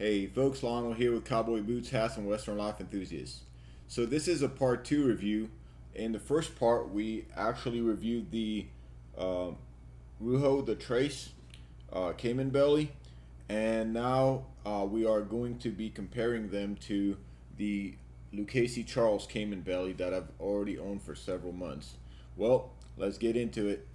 Hey folks, Lionel here with Cowboy Boots, hats, and Western Life Enthusiasts. So this is a part 2 review. In the first part, we actually reviewed the Rujo, the Trace Cayman Belly, and now we are going to be comparing them to the Lucchese Charles Cayman Belly that I've already owned for several months. Well, let's get into it.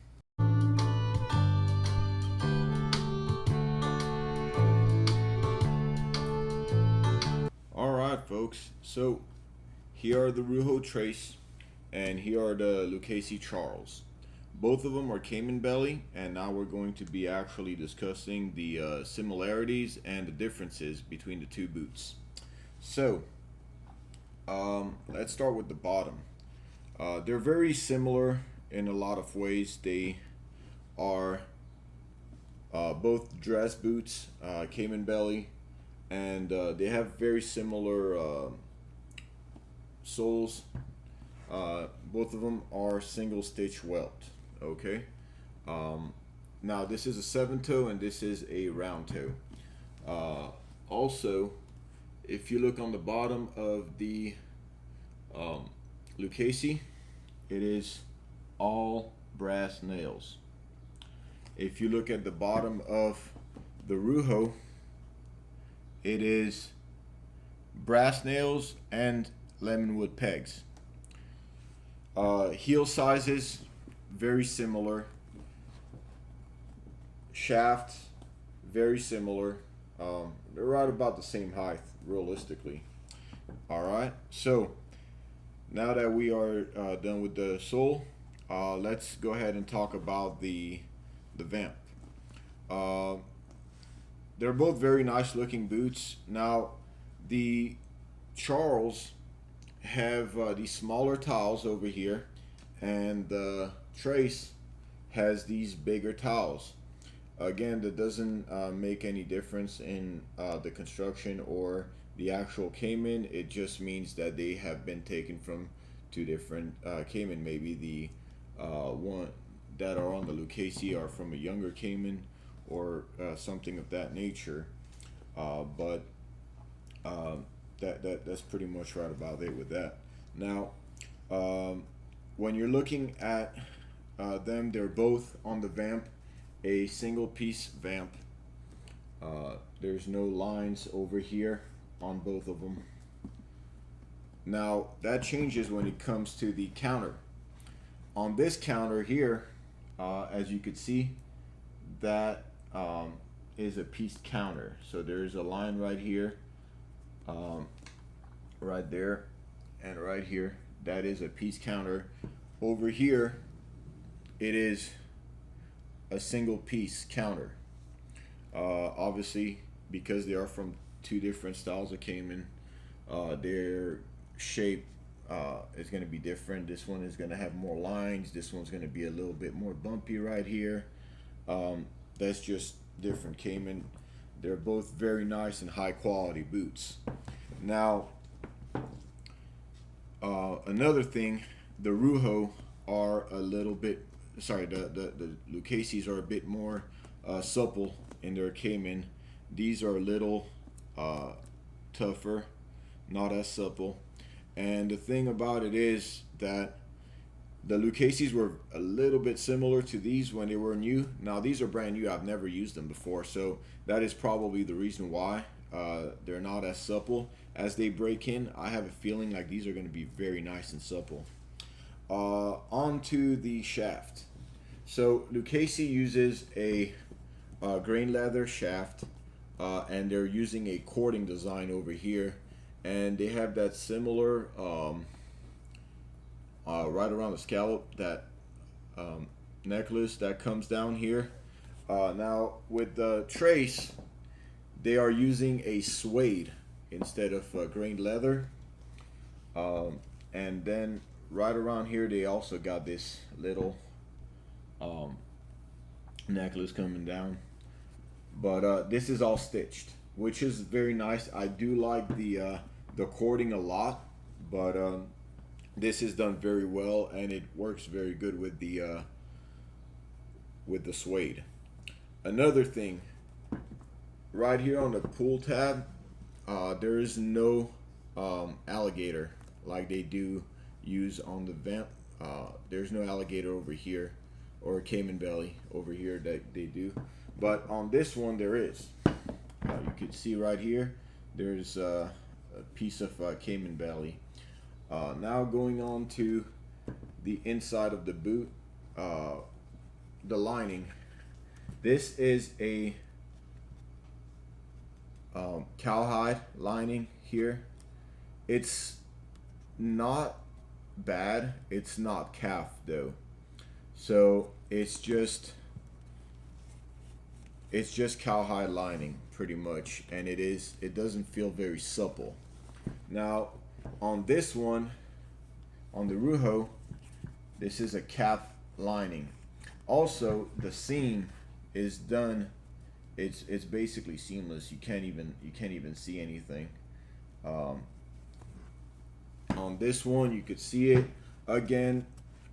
Alright folks, so here are the Rujo Trace and here are the Lucchese Charles. Both of them are Cayman Belly, and now we're going to be actually discussing the similarities and the differences between the two boots. So let's start with the bottom. They're very similar in a lot of ways. They are both dress boots, Cayman Belly, and they have very similar soles. Both of them are single stitch welt. Okay. Now this is a 7-toe and this is a round toe. Also, if you look on the bottom of the Lucchese, it is all brass nails. If you look at the bottom of the Rujo, it is brass nails and lemonwood pegs. Heel sizes, very similar. Shaft, very similar. They're right about the same height, realistically. Alright, so now that we are done with the sole, let's go ahead and talk about the vamp. They're both very nice looking boots. Now, the Charles have these smaller towels over here, and the Trace has these bigger towels. Again, that doesn't make any difference in the construction or the actual Cayman. It just means that they have been taken from two different Cayman. Maybe the one that are on the Lucchese are from a younger Cayman or something of that nature. But that's pretty much right about it with that. Now, when you're looking at them, they're both on the vamp, a single piece vamp. There's no lines over here on both of them. Now that changes when it comes to the counter. On this counter here, as you could see, that is a pieced counter. So there's a line right here, right there, and right here. That is a piece counter. Over here, it is a single piece counter. Obviously, because they are from two different styles of Cayman, their shape is going to be different. This one is going to have more lines. This one's going to be a little bit more bumpy right here. That's just different Cayman. They're both very nice and high quality boots. Now, another thing, the Rujo are a little bit, the Lucchese's are a bit more supple in their Cayman. These are a little tougher, not as supple. And the thing about it is that the Lucchese's were a little bit similar to these when they were new. Now these are brand new. I've never used them before, so that is probably the reason why they're not as supple. As they break in, I have a feeling like these are going to be very nice and supple. Onto the shaft. So Lucchese uses a grain leather shaft, and they're using a cording design over here, and they have that similar right around the scallop, that necklace that comes down here. Now with the Trace, they are using a suede instead of grain leather, and then right around here they also got this little necklace coming down, but this is all stitched, which is very nice. I do like the cording a lot, but this is done very well, and it works very good with the suede. Another thing, right here on the pull tab, there is no alligator like they do use on the vamp. There's no alligator over here, or Cayman belly over here that they do, but on this one there is. You can see right here, there's a piece of Cayman belly. Now going on to the inside of the boot, the lining. This is a cowhide lining here. It's not bad. It's not calf though. So it's just cowhide lining pretty much, and it doesn't feel very supple. Now on this one, on the Rujo, this is a calf lining. Also, the seam is done. It's basically seamless. You can't even see anything. On this one, you could see it again.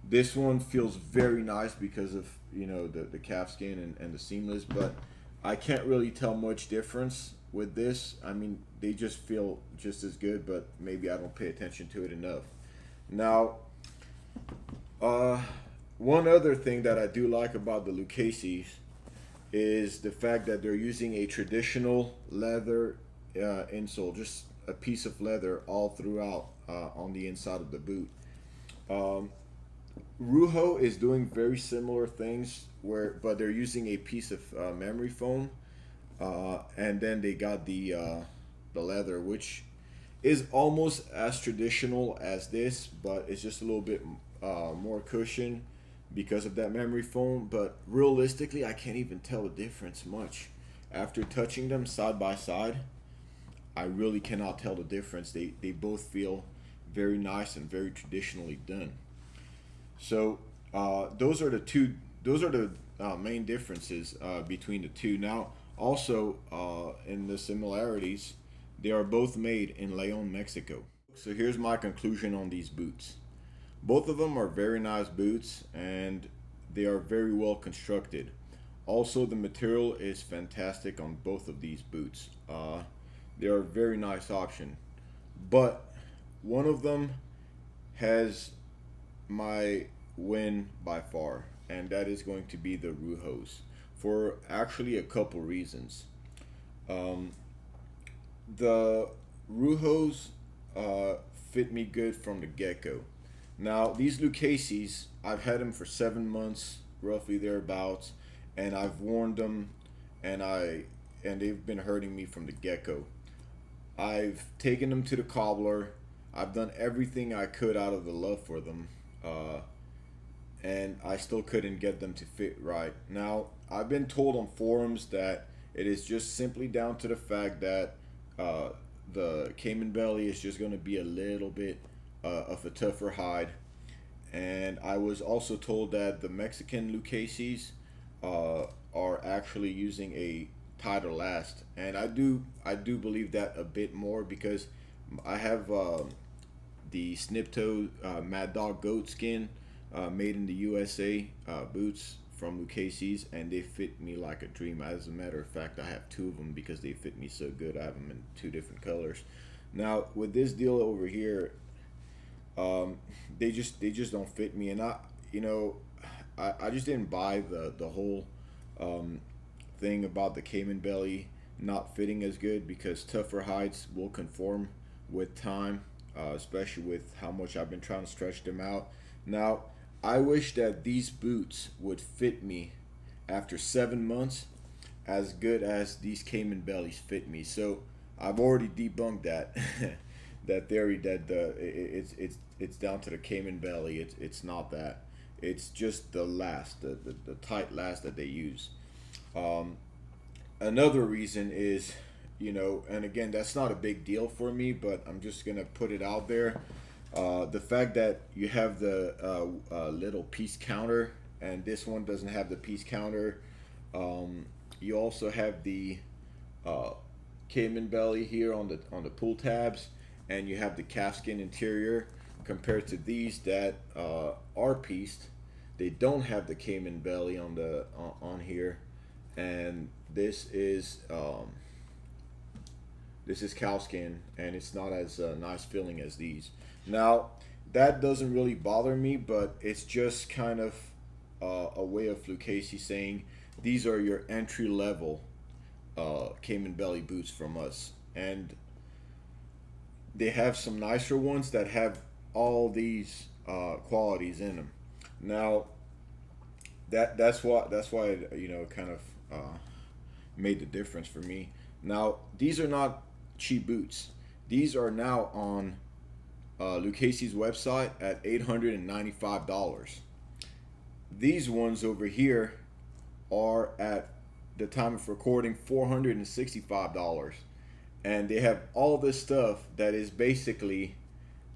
This one feels very nice because of the calf skin and the seamless, but I can't really tell much difference with this. I mean, they just feel just as good, but maybe I don't pay attention to it enough. Now, one other thing that I do like about the Lucchese's is the fact that they're using a traditional leather insole, just a piece of leather all throughout on the inside of the boot. Rujo is doing very similar things but they're using a piece of memory foam, and then they got the leather, which is almost as traditional as this, but it's just a little bit more cushion because of that memory foam. But realistically, I can't even tell the difference much. After touching them side by side, I really cannot tell the difference. They both feel very nice and very traditionally done. So those are the main differences between the two. Now, also in the similarities, they are both made in Leon, Mexico. So here's my conclusion on these boots. Both of them are very nice boots, and they are very well constructed. Also, the material is fantastic on both of these boots. They are a very nice option, but one of them has my win by far, and that is going to be the Rujos, for actually a couple reasons. The Rujos fit me good from the get-go. Now these Lucchese's, I've had them for 7 months, roughly thereabouts, and I've worn them, and they've been hurting me from the get-go. I've taken them to the cobbler. I've done everything I could out of the love for them, and I still couldn't get them to fit right. Now, I've been told on forums that it is just simply down to the fact that the Cayman belly is just going to be a little bit of a tougher hide. And I was also told that the Mexican Lucchese's are actually using a tighter last, and I do believe that a bit more, because I have the snip toe Mad Dog goat skin made in the USA boots from Lucchese's, and they fit me like a dream. As a matter of fact, I have two of them because they fit me so good. I have them in two different colors. Now with this deal over here, they just don't fit me, and I just didn't buy the whole thing about the Cayman belly not fitting as good, because tougher hides will conform with time, especially with how much I've been trying to stretch them out. Now, I wish that these boots would fit me after 7 months as good as these Cayman bellies fit me. So I've already debunked that that theory that it's down to the Cayman belly. It's not that. It's just the last, the tight last that they use. Another reason is, and again, that's not a big deal for me, but I'm just gonna put it out there. The fact that you have the little piece counter, and this one doesn't have the piece counter. You also have the Cayman belly here on the pull tabs, and you have the calfskin interior, compared to these that are pieced. They don't have the Cayman belly on here, and this is This is cow skin, and it's not as nice feeling as these. Now, that doesn't really bother me, but it's just kind of a way of Lucchese saying these are your entry level Cayman belly boots from us, and they have some nicer ones that have all these qualities in them. Now, that's why it, kind of made the difference for me. Now, these are not cheap boots. These are now on Lucchese's website at $895. These ones over here are at the time of recording $465, and they have all this stuff that is basically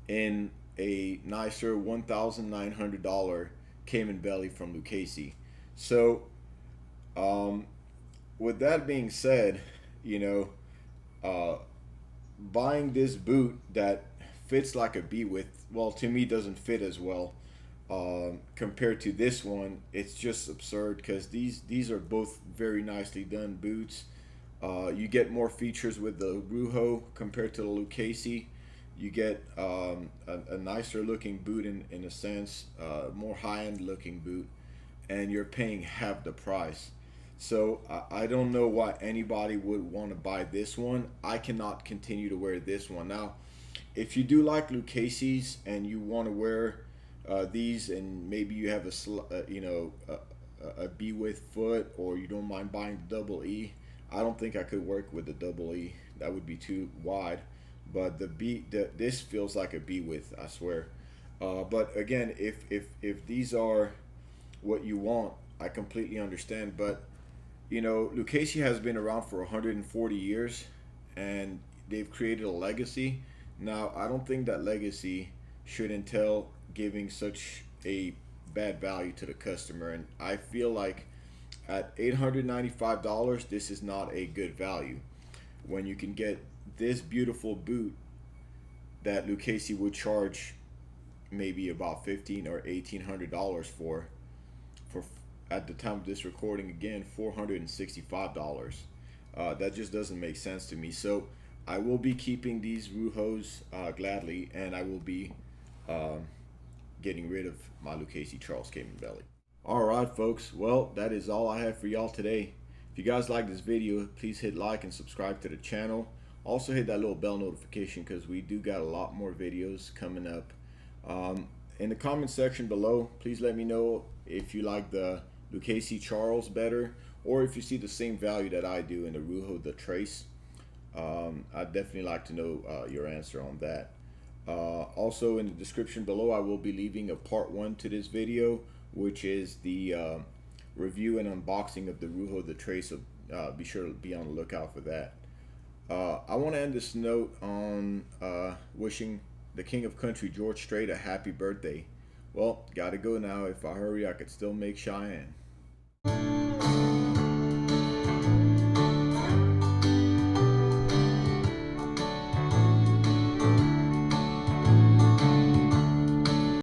in a nicer $1,900 Cayman belly from Lucchese. So, with that being said, you know, buying this boot that fits like a B width, well, to me doesn't fit as well compared to this one. It's just absurd because these are both very nicely done boots. You get more features with the Rujo compared to the Lucchese. You get a nicer looking boot in a sense, more high-end looking boot, and you're paying half the price. So I don't know why anybody would want to buy this one. I cannot continue to wear this one. Now, if you do like Lucchese's and you want to wear these, and maybe you have a B width foot, or you don't mind buying the double E, I don't think I could work with the double E. That would be too wide. But this feels like a B width, I swear. But again, if these are what you want, I completely understand. But Lucchese has been around for 140 years, and they've created a legacy. Now, I don't think that legacy should entail giving such a bad value to the customer, and I feel like at $895, this is not a good value when you can get this beautiful boot that Lucchese would charge maybe about $1,500 or $1,800 for at the time of this recording, again, $465. That just doesn't make sense to me. So I will be keeping these Rujos gladly, and I will be getting rid of my Lucchese Charles Cayman belly. All right, folks. Well, that is all I have for y'all today. If you guys like this video, please hit like and subscribe to the channel. Also hit that little bell notification because we do got a lot more videos coming up. In the comment section below, please let me know if you like the Lucchese Charles better, or if you see the same value that I do in the Rujo the Trace. I'd definitely like to know your answer on that. Also in the description below, I will be leaving a part 1 to this video, which is the review and unboxing of the Rujo the Trace. So be sure to be on the lookout for that. I want to end this note on wishing the King of Country, George Strait, a happy birthday. Well, gotta go now. If I hurry, I could still make Cheyenne.